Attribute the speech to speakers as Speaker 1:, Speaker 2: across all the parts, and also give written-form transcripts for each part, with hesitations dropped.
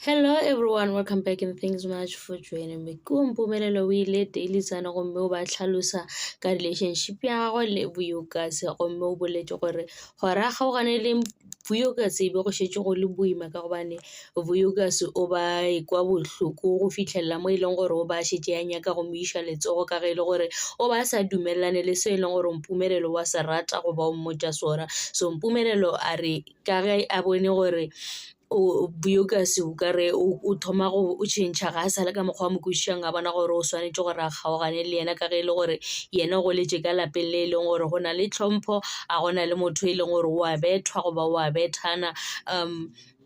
Speaker 1: Hello everyone, welcome back and thanks so much for joining me. Ke Mpumelelo o ile daily sana gomme o ba tlhalosa ka relationship ya gago le Vuyokasi gomme o boletse gore gore a kgaogane le Vuyokasi e be go šetše go le boima ka gobane Vuyokasi o ba ekwa bohloko go fitlhelela mo e leng gore o ba šetše ya nyaka go mo iša letsogo ka ge e le gore o ba sa dumelane le se e leng gore Mpumelelo wa se rata go ba o mmotša sona. So Mpumelelo a re ka ge a bone gore Vuyokasi o kare o thoma go o tšhentšha ga a sa le ka mokgwa wa mo kwešišang a bona gore o swanetše gore a kgaogane le yena ka ge e le gore yena go letše ka lapeng le e leng gore go na le tlhompho, a gona le motho e leng gore o a bethwa goba o a bethana.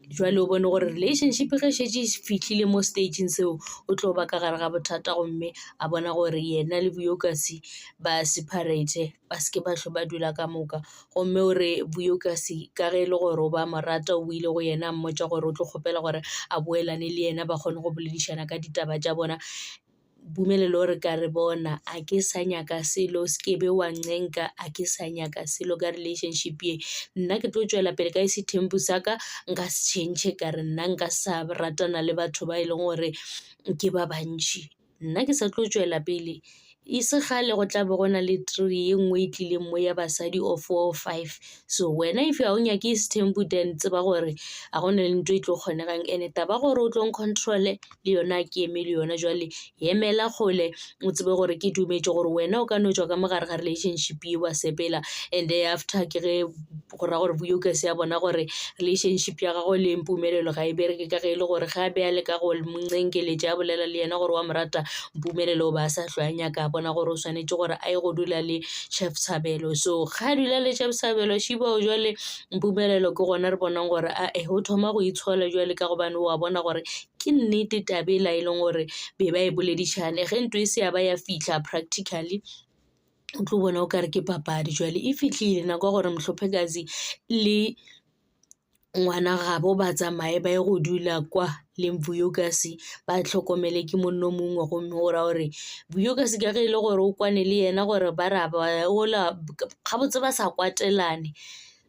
Speaker 1: Jwale o bone gore relationship ge šetše e fitlhile mo stageng seo o tlo ba ka gare ga bothata gomme a bona gore yena le Vuyokasi ba separate ba seke ba hlwa ba dula ka moka. Gomme o re Vuyokasi ka ge e le gore o ba morata o ile go yena a mmotša gore o tlo kgopela gore a boelane le yena ba kgone go boledišana ka ditaba tša bona. Mpumelelo o re ka re bona a ke sa nyaka selo se be wa ncenka, a ke sa nyaka selo ka relationship ye. Nna ke tlo tšwela pele ka ese tempo sa ka nka se tšhentšhe ka re nna nka sa ratana le batho ba e leng gore ke ba bantši. Nna ke sa tlo tšwela pele e se gale go tla be go na le tree e nngwe e tlileng mo ya basadi o 4 or 5. So wena if ya o nyake ese tempo then tseba gore a gona le ntho e tlo kgonegang ene taba gore o tlo controle le yona ke eme le yona. Jwale emela kgole o tsebe gore ke dumetše gore wena o ka no tšwa ka mogare ga relationship e wa sepela and after ke ge go ra gore Vuyokasi a bona gore relationship ya gago le Mpumelelo ga e bereke ka ge e le gore ga a be a le ka go moncenkeletše a bolela le yena gore wa morata Mpumelelo o ba sa hlwa nyaka bona gore o swanetše gore a ye go dula le Chef Thabelo. So ga dula le Chef Thabelo shibao jwale Mpumelelo ke gona re bonang gore o thoma go itshola jwale ka gobane wa bona gore ke nnete tabela e leng gore be ba e boledišane ge ntho e se ya ba ya fitlha practically o tlo bona o kare ke papadi. Jwale e fitlhile nako gore Mhlophekazi le ngwana gabo ba tsamaye ba ye go dula kwa le Vuyokasi ba tlhokomele ke monno mongwe gomme o ra gore Vuyokasi ka ge e le gore o kwane le yena gore ba ra ba ola gabotse ba sa kwatelane.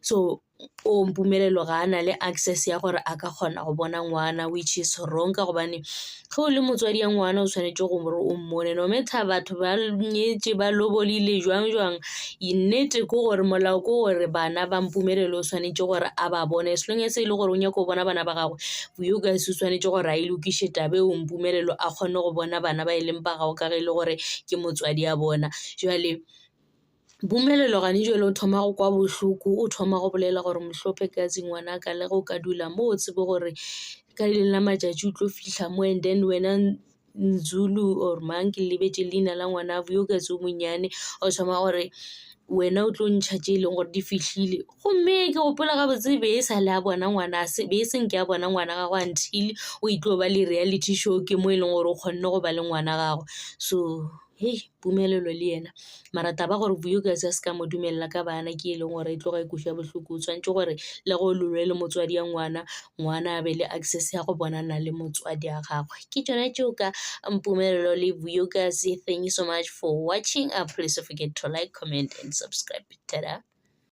Speaker 1: So o Mpumelelo ga a na le access ya gore a ka kgona go bona ngwana which is wrong ka gobane ge o le motswadi ya ngwana o tshwanetše gore o mmone no matter batho ba nyetše ba lobolile jwang nnete ke gore molao ke gore bana ba Mpumelelo o tshwanetše gore a ba bone as long as e le gore o nyaka go bona bana ba gagwe Vuyokasi o tshwanetše gore a ilokiše tabe o Mpumelelo a kgone go bona bana ba e leng ba gago ka ge e le gore ke motswadi a bona. Jwale Mpumelelo gane jwale o thoma go kwa bohloko, o thoma go bolela gore Mhlophekazi ngwana ka le go ka dula mo o tsebe gore ka le la matšatši o tlo fihla mo and then wena Zulu or mang ke lebetše leina la ngwana Vuyokasi o monyane o thoma gore wena o tlo ntšha tše e leng gore di fihlile gomme ke gopola gabotse be e sa le a bona ngwana be e seng ke a bona ngwana gago until o itlo ba le reality show ke mo e leng gore o kgonne go ba le ngwana gago. So Mpumelelo le yena mara taba gore Vuyokasi a se ka mo dumelela ka bana ke e leng gore e tloga e kuša bohloko o tshwantše gore le go lolwe le motswadi ya ngwana a be le access ya go bonana le motswadi ya gagwe. Ke tšona tšeo ka Mpumelelo le Vuyokasi. Thank you so much for watching. Please don't forget to like, comment and subscribe. Ta-da.